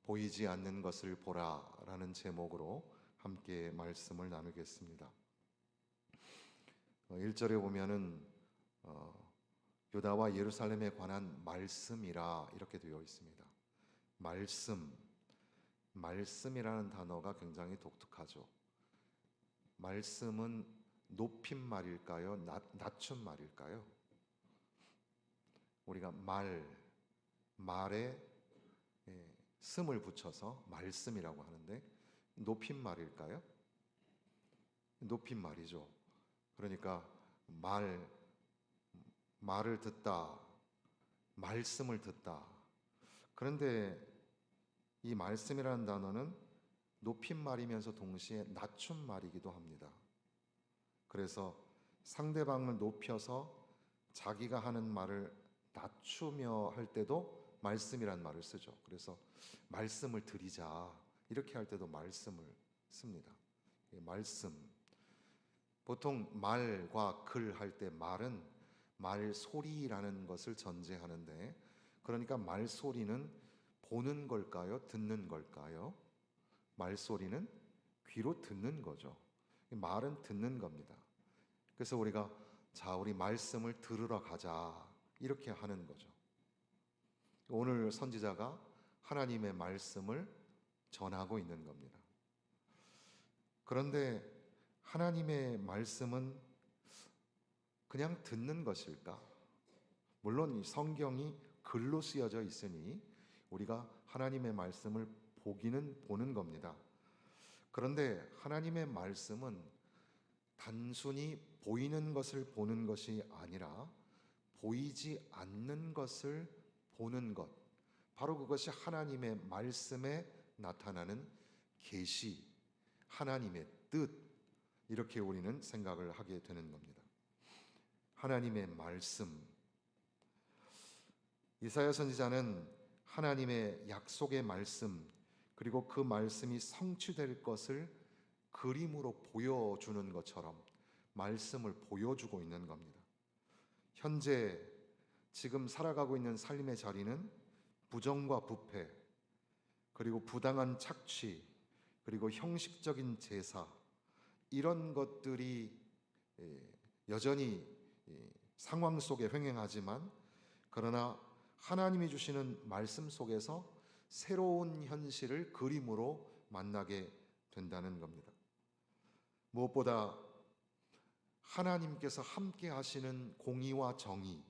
보이지 않는 것을 보라라는 제목으로 함께 말씀을 나누겠습니다. 1절에 보면은 유다와 예루살렘에 관한 말씀이라 이렇게 되어 있습니다. 말씀이라는 단어가 굉장히 독특하죠. 말씀은 높임말일까요? 낮춤말일까요? 우리가 말에 스을 붙여서 말씀이라고 하는데 높임말일까요? 높임말이죠. 그러니까 말을 듣다, 말씀을 듣다. 그런데 이 말씀이라는 단어는 높임말이면서 동시에 낮춤말이기도 합니다. 그래서 상대방을 높여서 자기가 하는 말을 낮추며 할 때도 말씀이란 말을 쓰죠. 그래서 말씀을 드리자 이렇게 할 때도 말씀을 씁니다. 말씀. 보통 말과 글 할 때 말은 말소리라는 것을 전제하는데, 그러니까 말소리는 보는 걸까요? 듣는 걸까요? 말소리는 귀로 듣는 거죠. 말은 듣는 겁니다. 그래서 우리가 우리 말씀을 들으러 가자 이렇게 하는 거죠. 오늘 선지자가 하나님의 말씀을 전하고 있는 겁니다. 그런데 하나님의 말씀은 그냥 듣는 것일까? 물론 이 성경이 글로 쓰여져 있으니 우리가 하나님의 말씀을 보기는 보는 겁니다. 그런데 하나님의 말씀은 단순히 보이는 것을 보는 것이 아니라 보이지 않는 것을 보는 것, 바로 그것이 하나님의 말씀에 나타나는 계시, 하나님의 뜻, 이렇게 우리는 생각을 하게 되는 겁니다. 하나님의 말씀. 이사야 선지자는 하나님의 약속의 말씀, 그리고 그 말씀이 성취될 것을 그림으로 보여주는 것처럼 말씀을 보여주고 있는 겁니다. 현재 지금 살아가고 있는 삶의 자리는 부정과 부패, 그리고 부당한 착취, 그리고 형식적인 제사, 이런 것들이 여전히 상황 속에 횡행하지만, 그러나 하나님이 주시는 말씀 속에서 새로운 현실을 그림으로 만나게 된다는 겁니다. 무엇보다 하나님께서 함께 하시는 공의와 정의,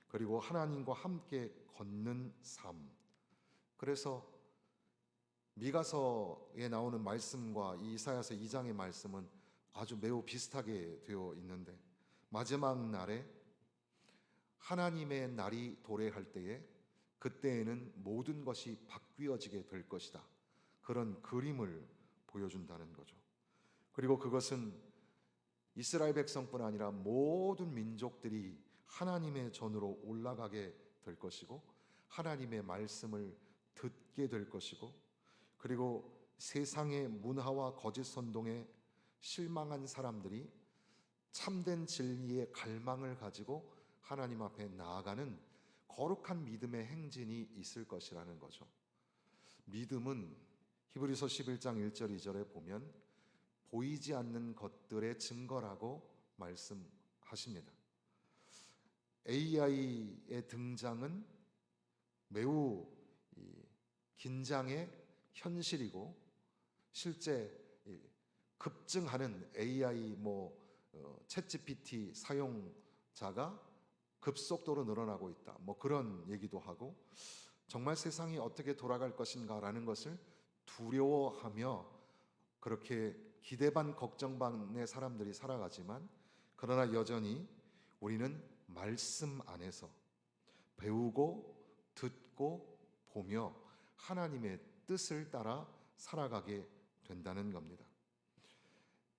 그리고 하나님과 함께 걷는 삶. 그래서 미가서에 나오는 말씀과 이사야서 2장의 말씀은 아주 매우 비슷하게 되어 있는데, 마지막 날에 하나님의 날이 도래할 때에 그때에는 모든 것이 바뀌어지게 될 것이다, 그런 그림을 보여준다는 거죠. 그리고 그것은 이스라엘 백성뿐 아니라 모든 민족들이 하나님의 전으로 올라가게 될 것이고, 하나님의 말씀을 듣게 될 것이고, 그리고 세상의 문화와 거짓 선동에 실망한 사람들이 참된 진리의 갈망을 가지고 하나님 앞에 나아가는 거룩한 믿음의 행진이 있을 것이라는 거죠. 믿음은 히브리서 11장 1절 2절에 보면 보이지 않는 것들의 증거라고 말씀하십니다. AI의 등장은 매우 긴장의 현실이고, 실제 급증하는 AI 챗GPT 사용자가 급속도로 늘어나고 있다, 그런 얘기도 하고, 정말 세상이 어떻게 돌아갈 것인가라는 것을 두려워하며 그렇게 기대 반 걱정 반의 사람들이 살아가지만, 그러나 여전히 우리는 말씀 안에서 배우고 듣고 보며 하나님의 뜻을 따라 살아가게 된다는 겁니다.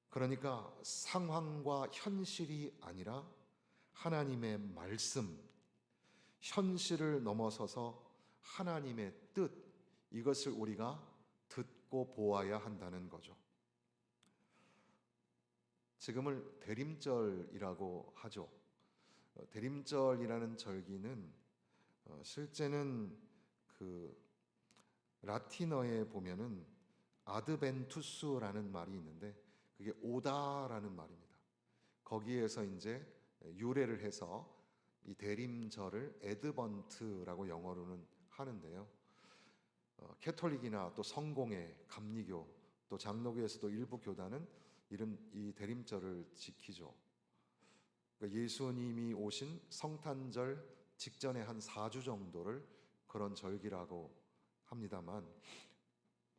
그러니까 상황과 현실이 아니라 하나님의 말씀, 현실을 넘어서서 하나님의 뜻, 이것을 우리가 듣고 보아야 한다는 거죠. 지금을 대림절이라고 하죠. 대림절이라는 절기는 실제는 라틴어에 보면은 아드벤투스라는 말이 있는데 그게 오다라는 말입니다. 거기에서 이제 유래를 해서 이 대림절을 에드번트라고 영어로는 하는데요. 캐톨릭이나 또 성공회, 감리교, 또 장로교에서도 일부 교단은 이런 이 대림절을 지키죠. 그러니까 예수님이 오신 성탄절 직전에 한 4주 정도를 그런 절기라고 합니다만,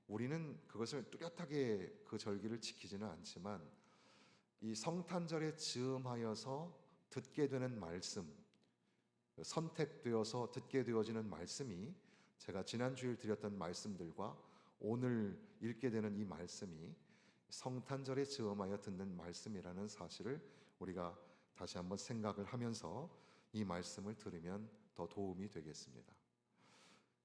우리는 그것을 뚜렷하게 그 절기를 지키지는 않지만 이 성탄절에 즈음하여서 듣게 되는 말씀, 선택되어서 듣게 되어지는 말씀이 제가 지난 주일 드렸던 말씀들과 오늘 읽게 되는 이 말씀이 성탄절에 즈음하여 듣는 말씀이라는 사실을 우리가 다시 한번 생각을 하면서 이 말씀을 들으면 더 도움이 되겠습니다.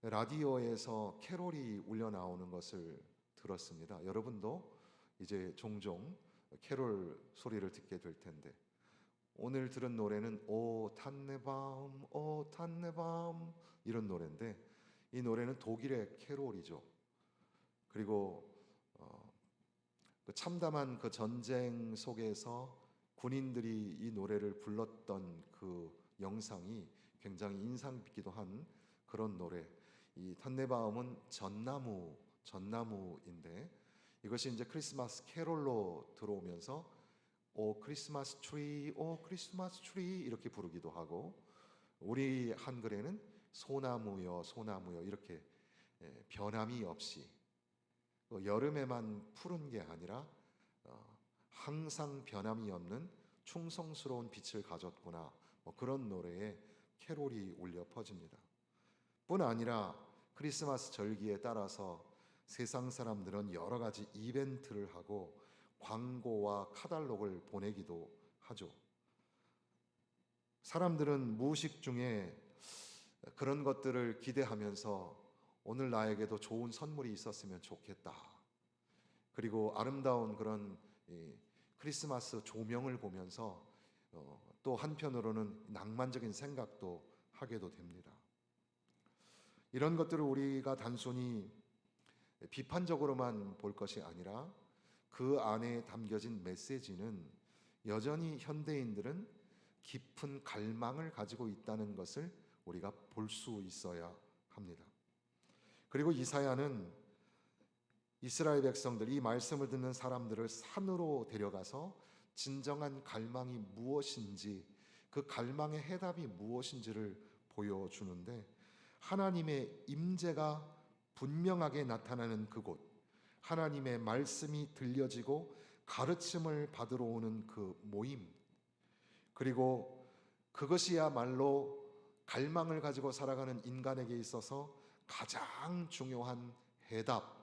라디오에서 캐롤이 울려 나오는 것을 들었습니다. 여러분도 이제 종종 캐롤 소리를 듣게 될 텐데, 오늘 들은 노래는 오 탄네밤 오 탄네밤 이런 노래인데, 이 노래는 독일의 캐롤이죠. 그리고 그 참담한 그 전쟁 속에서 군인들이 이 노래를 불렀던 그 영상이 굉장히 인상 깊기도 한 그런 노래. 이 탄네바움은 전나무인데, 이것이 이제 크리스마스 캐롤로 들어오면서 오 크리스마스 트리 오 크리스마스 트리 이렇게 부르기도 하고, 우리 한글에는 소나무여 소나무여 이렇게 변함이 없이 여름에만 푸른 게 아니라 항상 변함이 없는 충성스러운 빛을 가졌구나, 그런 노래에 캐롤이 울려 퍼집니다. 뿐 아니라 크리스마스 절기에 따라서 세상 사람들은 여러 가지 이벤트를 하고 광고와 카탈로그를 보내기도 하죠. 사람들은 무의식 중에 그런 것들을 기대하면서 오늘 나에게도 좋은 선물이 있었으면 좋겠다, 그리고 아름다운 그런 크리스마스 조명을 보면서 또 한편으로는 낭만적인 생각도 하게도 됩니다. 이런 것들을 우리가 단순히 비판적으로만 볼 것이 아니라 그 안에 담겨진 메시지는 여전히 현대인들은 깊은 갈망을 가지고 있다는 것을 우리가 볼 수 있어야 합니다. 그리고 이사야는 이스라엘 백성들, 이 말씀을 듣는 사람들을 산으로 데려가서 진정한 갈망이 무엇인지, 그 갈망의 해답이 무엇인지를 보여주는데, 하나님의 임재가 분명하게 나타나는 그곳, 하나님의 말씀이 들려지고 가르침을 받으러 오는 그 모임, 그리고 그것이야말로 갈망을 가지고 살아가는 인간에게 있어서 가장 중요한 해답,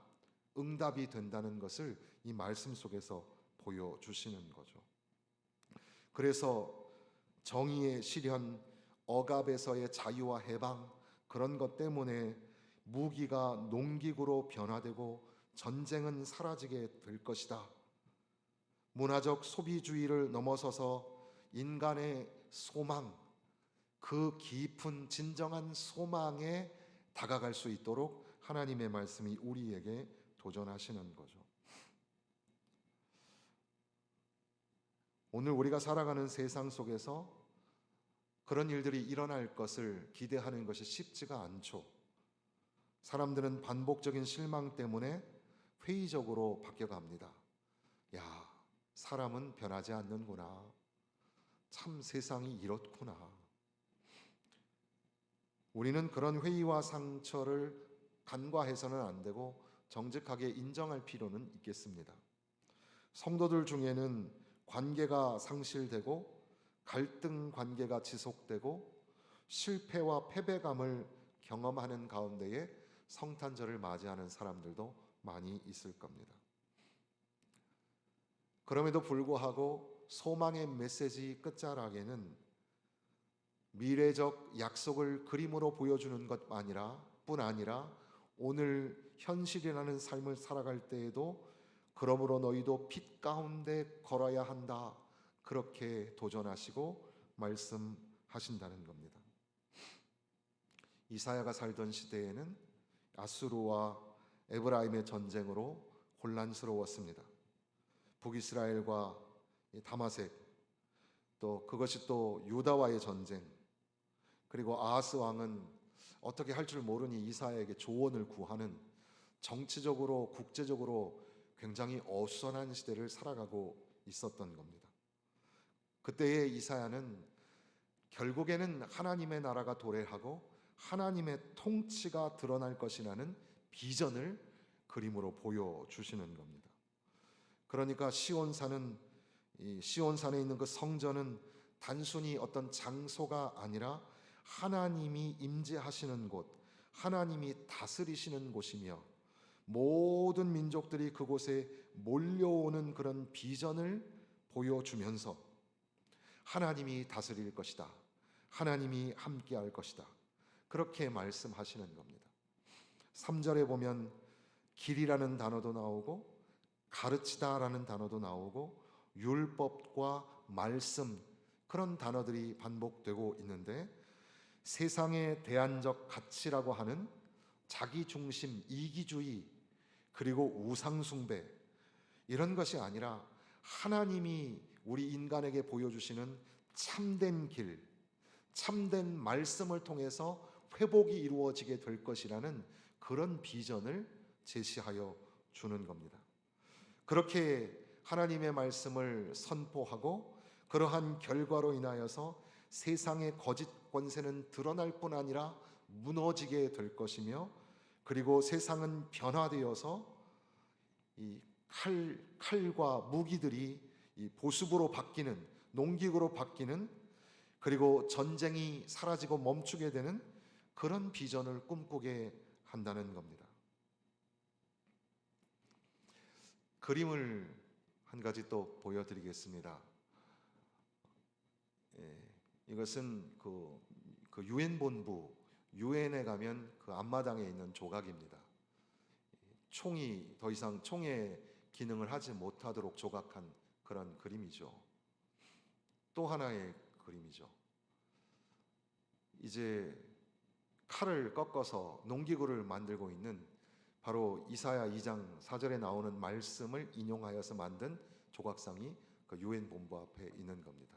응답이 된다는 것을 이 말씀 속에서 보여주시는 거죠. 그래서 정의의 실현, 억압에서의 자유와 해방, 그런 것 때문에 무기가 농기구로 변화되고 전쟁은 사라지게 될 것이다. 문화적 소비주의를 넘어서서 인간의 소망, 그 깊은 진정한 소망에 다가갈 수 있도록 하나님의 말씀이 우리에게 도전하시는 거죠. 오늘 우리가 살아가는 세상 속에서 그런 일들이 일어날 것을 기대하는 것이 쉽지가 않죠. 사람들은 반복적인 실망 때문에 회의적으로 바뀌어갑니다. 야, 사람은 변하지 않는구나. 참 세상이 이렇구나. 우리는 그런 회의와 상처를 간과해서는 안 되고 정직하게 인정할 필요는 있겠습니다. 성도들 중에는 관계가 상실되고 갈등 관계가 지속되고 실패와 패배감을 경험하는 가운데에 성탄절을 맞이하는 사람들도 많이 있을 겁니다. 그럼에도 불구하고 소망의 메시지 끝자락에는 미래적 약속을 그림으로 보여주는 뿐 아니라 오늘 현실이라는 삶을 살아갈 때에도 그러므로 너희도 빛 가운데 걸어야 한다, 그렇게 도전하시고 말씀하신다는 겁니다. 이사야가 살던 시대에는 아수르와 에브라임의 전쟁으로 혼란스러웠습니다. 북이스라엘과 다마색, 또 그것이 또 유다와의 전쟁, 그리고 아하스 왕은 어떻게 할 줄 모르니 이사야에게 조언을 구하는, 정치적으로 국제적으로 굉장히 어수선한 시대를 살아가고 있었던 겁니다. 그때의 이사야는 결국에는 하나님의 나라가 도래하고 하나님의 통치가 드러날 것이라는 비전을 그림으로 보여주시는 겁니다. 그러니까 시온산에 있는 그 성전은 단순히 어떤 장소가 아니라 하나님이 임재하시는 곳, 하나님이 다스리시는 곳이며 모든 민족들이 그곳에 몰려오는 그런 비전을 보여주면서 하나님이 다스릴 것이다, 하나님이 함께할 것이다, 그렇게 말씀하시는 겁니다. 3절에 보면 길이라는 단어도 나오고 가르치다라는 단어도 나오고 율법과 말씀, 그런 단어들이 반복되고 있는데, 세상의 대안적 가치라고 하는 자기중심, 이기주의, 그리고 우상숭배, 이런 것이 아니라 하나님이 우리 인간에게 보여주시는 참된 길, 참된 말씀을 통해서 회복이 이루어지게 될 것이라는 그런 비전을 제시하여 주는 겁니다. 그렇게 하나님의 말씀을 선포하고 그러한 결과로 인하여서 세상의 거짓 권세는 드러날 뿐 아니라 무너지게 될 것이며, 그리고 세상은 변화되어서 이 칼과 무기들이 이 보습으로 바뀌는, 농기구로 바뀌는, 그리고 전쟁이 사라지고 멈추게 되는 그런 비전을 꿈꾸게 한다는 겁니다. 그림을 한 가지 또 보여드리겠습니다. 이것은 그 유엔 본부, 유엔에 가면 그 앞마당에 있는 조각입니다. 총이 더 이상 총의 기능을 하지 못하도록 조각한 그런 그림이죠. 또 하나의 그림이죠. 이제 칼을 꺾어서 농기구를 만들고 있는, 바로 이사야 2장 4절에 나오는 말씀을 인용하여서 만든 조각상이 그 유엔 본부 앞에 있는 겁니다.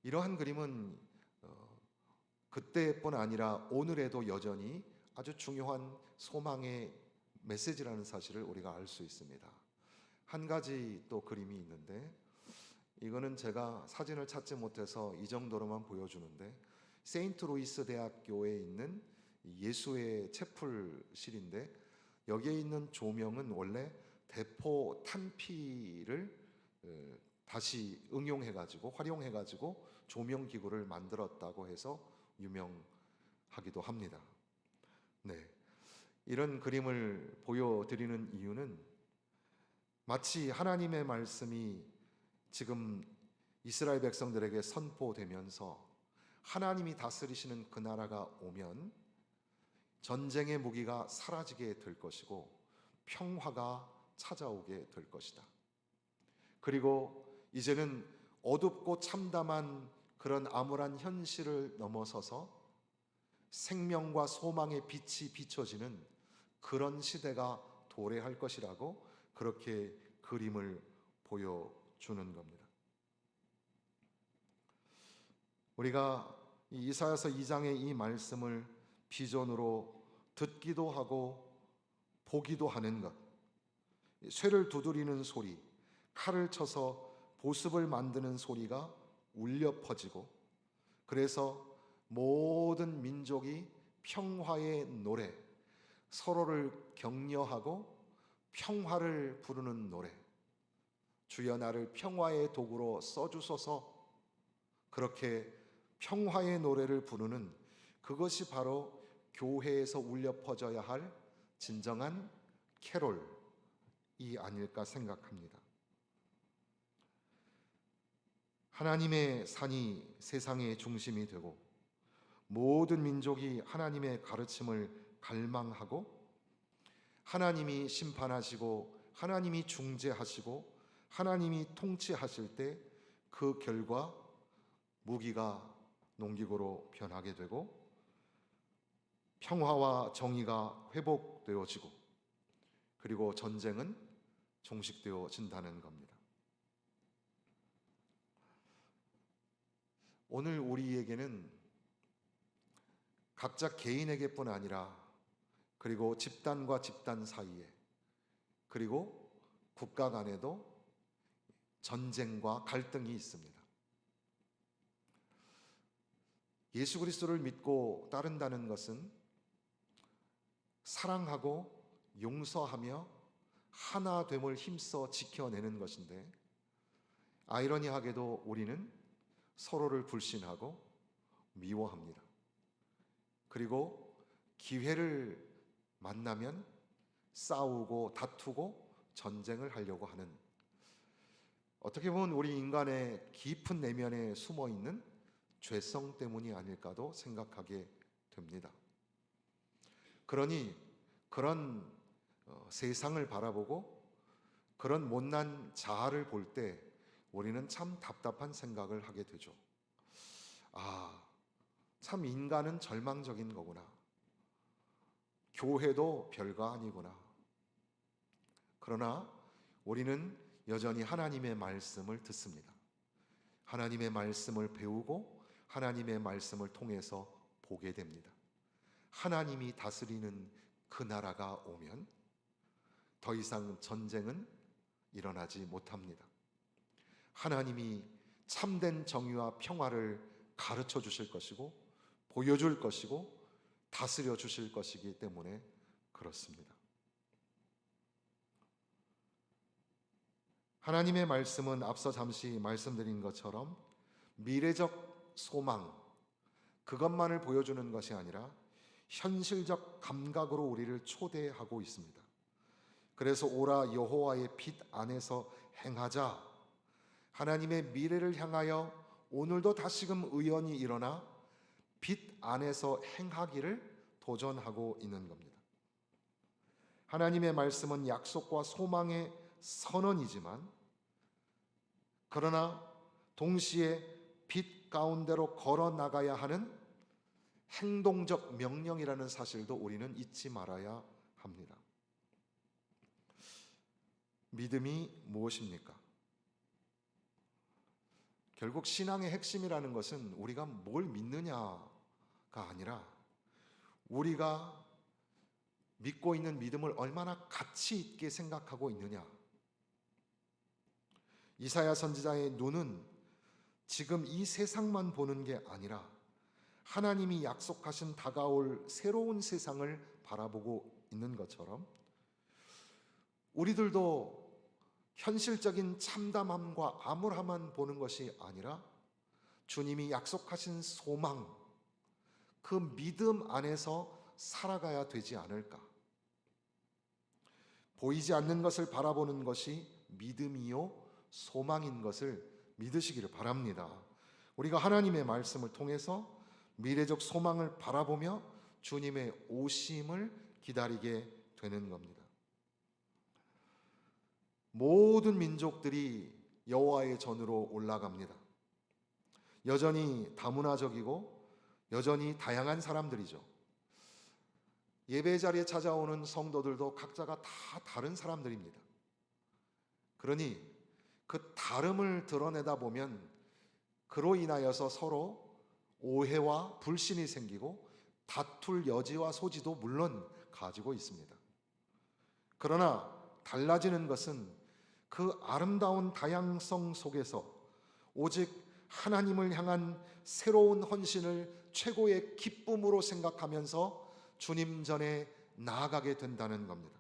이러한 그림은 그때뿐 아니라 오늘에도 여전히 아주 중요한 소망의 메시지라는 사실을 우리가 알 수 있습니다. 한 가지 또 그림이 있는데, 이거는 제가 사진을 찾지 못해서 이 정도로만 보여주는데, 세인트루이스 대학교에 있는 예수의 채플실인데, 여기에 있는 조명은 원래 대포 탄피를 다시 응용해가지고 활용해가지고 조명 기구를 만들었다고 해서 유명하기도 합니다. 네, 이런 그림을 보여드리는 이유는 마치 하나님의 말씀이 지금 이스라엘 백성들에게 선포되면서 하나님이 다스리시는 그 나라가 오면 전쟁의 무기가 사라지게 될 것이고 평화가 찾아오게 될 것이다. 그리고 이제는 어둡고 참담한 그런 암울한 현실을 넘어서서 생명과 소망의 빛이 비춰지는 그런 시대가 도래할 것이라고 그렇게 그림을 보여주는 겁니다. 우리가 이사야서 2장의 이 말씀을 비전으로 듣기도 하고 보기도 하는 것, 쇠를 두드리는 소리, 칼을 쳐서 보습을 만드는 소리가 울려 퍼지고, 그래서 모든 민족이 평화의 노래, 서로를 격려하고 평화를 부르는 노래, 주여 나를 평화의 도구로 써주소서, 그렇게 평화의 노래를 부르는 그것이 바로 교회에서 울려 퍼져야 할 진정한 캐롤이 아닐까 생각합니다. 하나님의 산이 세상의 중심이 되고 모든 민족이 하나님의 가르침을 갈망하고 하나님이 심판하시고 하나님이 중재하시고 하나님이 통치하실 때 그 결과 무기가 농기구로 변하게 되고 평화와 정의가 회복되어지고 그리고 전쟁은 종식되어진다는 겁니다. 오늘 우리에게는 각자 개인에게뿐 아니라 그리고 집단과 집단 사이에 그리고 국가 간에도 전쟁과 갈등이 있습니다. 예수 그리스도를 믿고 따른다는 것은 사랑하고 용서하며 하나됨을 힘써 지켜내는 것인데, 아이러니하게도 우리는 서로를 불신하고 미워합니다. 그리고 기회를 만나면 싸우고 다투고 전쟁을 하려고 하는, 어떻게 보면 우리 인간의 깊은 내면에 숨어 있는 죄성 때문이 아닐까도 생각하게 됩니다. 그러니 그런 세상을 바라보고 그런 못난 자아를 볼 때 우리는 참 답답한 생각을 하게 되죠. 참 인간은 절망적인 거구나. 교회도 별거 아니구나. 그러나 우리는 여전히 하나님의 말씀을 듣습니다. 하나님의 말씀을 배우고 하나님의 말씀을 통해서 보게 됩니다. 하나님이 다스리는 그 나라가 오면 더 이상 전쟁은 일어나지 못합니다. 하나님이 참된 정의와 평화를 가르쳐 주실 것이고 보여줄 것이고 다스려 주실 것이기 때문에 그렇습니다. 하나님의 말씀은 앞서 잠시 말씀드린 것처럼 미래적 소망, 그것만을 보여주는 것이 아니라 현실적 감각으로 우리를 초대하고 있습니다. 그래서 오라 여호와의 빛 안에서 행하자, 하나님의 미래를 향하여 오늘도 다시금 의원이 일어나 빛 안에서 행하기를 도전하고 있는 겁니다. 하나님의 말씀은 약속과 소망의 선언이지만, 그러나 동시에 빛 가운데로 걸어 나가야 하는 행동적 명령이라는 사실도 우리는 잊지 말아야 합니다. 믿음이 무엇입니까? 결국 신앙의 핵심이라는 것은 우리가 뭘 믿느냐가 아니라 우리가 믿고 있는 믿음을 얼마나 가치 있게 생각하고 있느냐. 이사야 선지자의 눈은 지금 이 세상만 보는 게 아니라 하나님이 약속하신 다가올 새로운 세상을 바라보고 있는 것처럼 우리들도 현실적인 참담함과 암울함만 보는 것이 아니라 주님이 약속하신 소망, 그 믿음 안에서 살아가야 되지 않을까. 보이지 않는 것을 바라보는 것이 믿음이요 소망인 것을 믿으시기를 바랍니다. 우리가 하나님의 말씀을 통해서 미래적 소망을 바라보며 주님의 오심을 기다리게 되는 겁니다. 모든 민족들이 여호와의 전으로 올라갑니다. 여전히 다문화적이고 여전히 다양한 사람들이죠. 예배 자리에 찾아오는 성도들도 각자가 다 다른 사람들입니다. 그러니 그 다름을 드러내다 보면 그로 인하여서 서로 오해와 불신이 생기고 다툴 여지와 소지도 물론 가지고 있습니다. 그러나 달라지는 것은 그 아름다운 다양성 속에서 오직 하나님을 향한 새로운 헌신을 최고의 기쁨으로 생각하면서 주님 전에 나아가게 된다는 겁니다.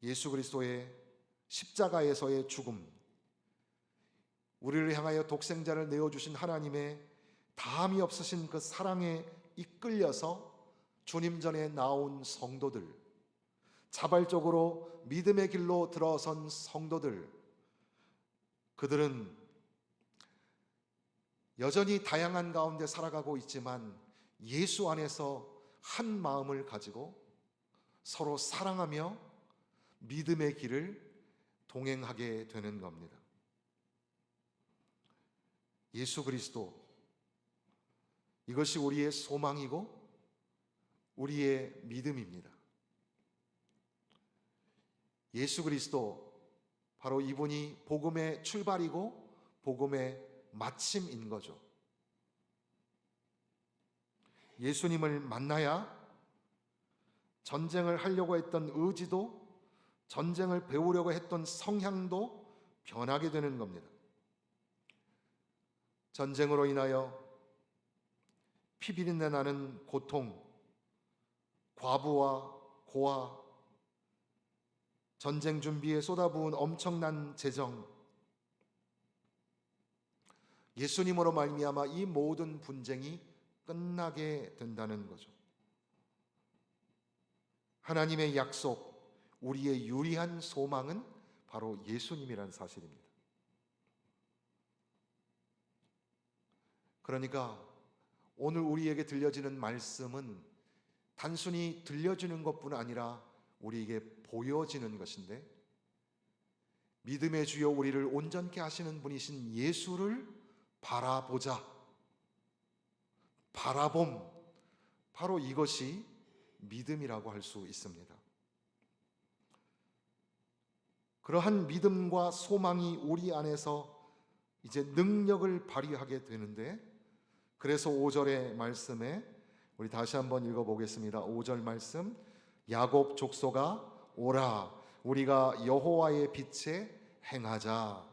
예수 그리스도의 십자가에서의 죽음, 우리를 향하여 독생자를 내어주신 하나님의 다함이 없으신 그 사랑에 이끌려서 주님 전에 나온 성도들, 자발적으로 믿음의 길로 들어선 성도들, 그들은 여전히 다양한 가운데 살아가고 있지만 예수 안에서 한 마음을 가지고 서로 사랑하며 믿음의 길을 동행하게 되는 겁니다. 예수 그리스도, 이것이 우리의 소망이고 우리의 믿음입니다. 예수 그리스도, 바로 이분이 복음의 출발이고 복음의 마침인 거죠. 예수님을 만나야 전쟁을 하려고 했던 의지도, 전쟁을 배우려고 했던 성향도 변하게 되는 겁니다. 전쟁으로 인하여 피비린내 나는 고통, 과부와 고아, 전쟁 준비에 쏟아부은 엄청난 재정, 예수님으로 말미암아 이 모든 분쟁이 끝나게 된다는 거죠. 하나님의 약속, 우리의 유리한 소망은 바로 예수님이라는 사실입니다. 그러니까 오늘 우리에게 들려지는 말씀은 단순히 들려지는 것뿐 아니라 우리에게 보여지는 것인데, 믿음의 주여 우리를 온전케 하시는 분이신 예수를 바라보자, 바라봄, 바로 이것이 믿음이라고 할 수 있습니다. 그러한 믿음과 소망이 우리 안에서 이제 능력을 발휘하게 되는데, 그래서 5절의 말씀에 우리 다시 한번 읽어보겠습니다. 5절 말씀, 야곱 족속아 오라, 우리가 여호와의 빛에 행하자.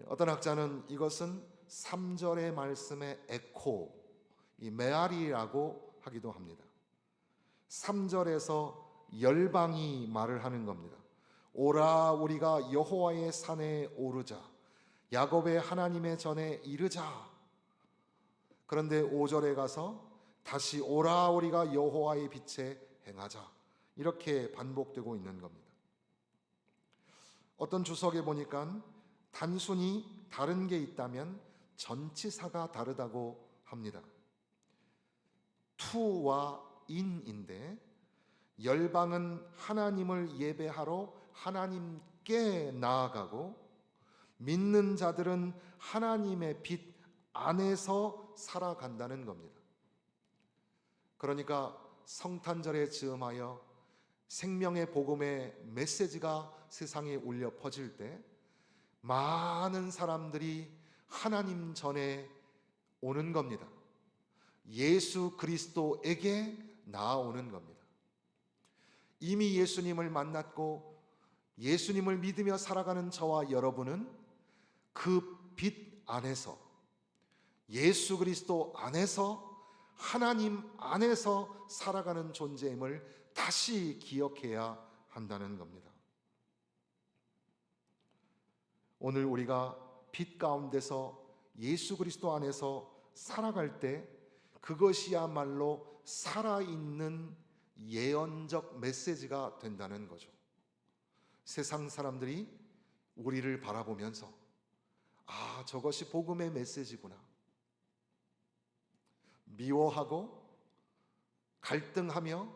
어떤 학자는 이것은 3절의 말씀의 에코, 이 메아리라고 하기도 합니다. 3절에서 열방이 말을 하는 겁니다. 오라, 우리가 여호와의 산에 오르자, 야곱의 하나님의 전에 이르자. 그런데 5절에 가서 다시 오라, 우리가 여호와의 빛에 행하자, 이렇게 반복되고 있는 겁니다. 어떤 주석에 보니까 단순히 다른 게 있다면 전치사가 다르다고 합니다. 투와 인인데, 열방은 하나님을 예배하러 하나님께 나아가고, 믿는 자들은 하나님의 빛 안에서 살아간다는 겁니다. 그러니까 성탄절에 즈음하여 생명의 복음의 메시지가 세상에 울려 퍼질 때 많은 사람들이 하나님 전에 오는 겁니다. 예수 그리스도에게 나아오는 겁니다. 이미 예수님을 만났고 예수님을 믿으며 살아가는 저와 여러분은 그 빛 안에서, 예수 그리스도 안에서, 하나님 안에서 살아가는 존재임을 다시 기억해야 한다는 겁니다. 오늘 우리가 빛 가운데서 예수 그리스도 안에서 살아갈 때 그것이야말로 살아있는 예언적 메시지가 된다는 거죠. 세상 사람들이 우리를 바라보면서 아, 저것이 복음의 메시지구나. 미워하고 갈등하며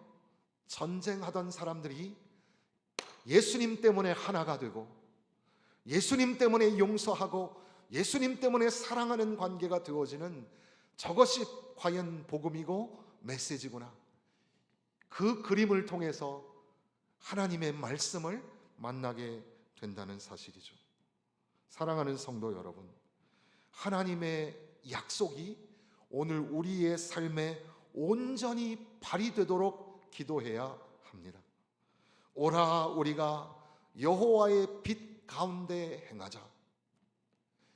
전쟁하던 사람들이 예수님 때문에 하나가 되고, 예수님 때문에 용서하고, 예수님 때문에 사랑하는 관계가 되어지는, 저것이 과연 복음이고 메시지구나. 그 그림을 통해서 하나님의 말씀을 만나게 된다는 사실이죠. 사랑하는 성도 여러분, 하나님의 약속이 오늘 우리의 삶에 온전히 발휘되도록 기도해야 합니다. 오라, 우리가 여호와의 빛 가운데 행하자.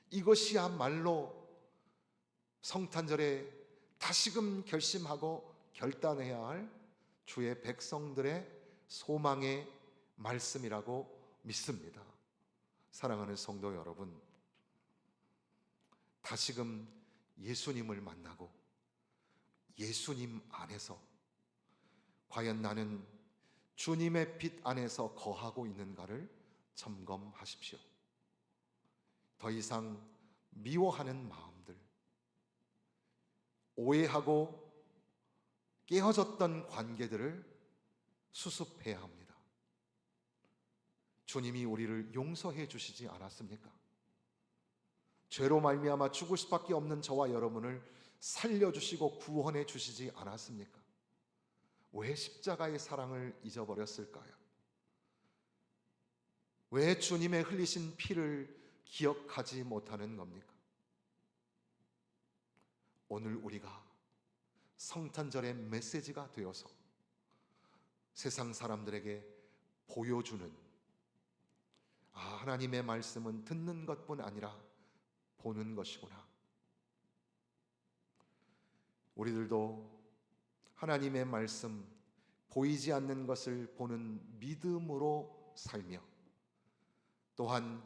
이것이야말로 성탄절에 다시금 결심하고 결단해야 할 주의 백성들의 소망의 말씀이라고 믿습니다. 사랑하는 성도 여러분, 다시금 예수님을 만나고 예수님 안에서 과연 나는 주님의 빛 안에서 거하고 있는가를 점검하십시오. 더 이상 미워하는 마음들, 오해하고 깨어졌던 관계들을 수습해야 합니다. 주님이 우리를 용서해 주시지 않았습니까? 죄로 말미암아 죽을 수밖에 없는 저와 여러분을 살려주시고 구원해 주시지 않았습니까? 왜 십자가의 사랑을 잊어버렸을까요? 왜 주님의 흘리신 피를 기억하지 못하는 겁니까? 오늘 우리가 성탄절의 메시지가 되어서 세상 사람들에게 보여주는, 하나님의 말씀은 듣는 것뿐 아니라 보는 것이구나. 우리들도 하나님의 말씀, 보이지 않는 것을 보는 믿음으로 살며, 또한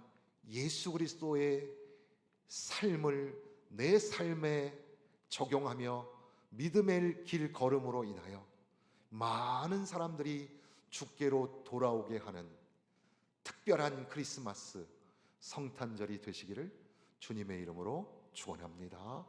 예수 그리스도의 삶을 내 삶에 적용하며 믿음의 길 걸음으로 인하여 많은 사람들이 주께로 돌아오게 하는 특별한 크리스마스 성탄절이 되시기를 주님의 이름으로 축원합니다.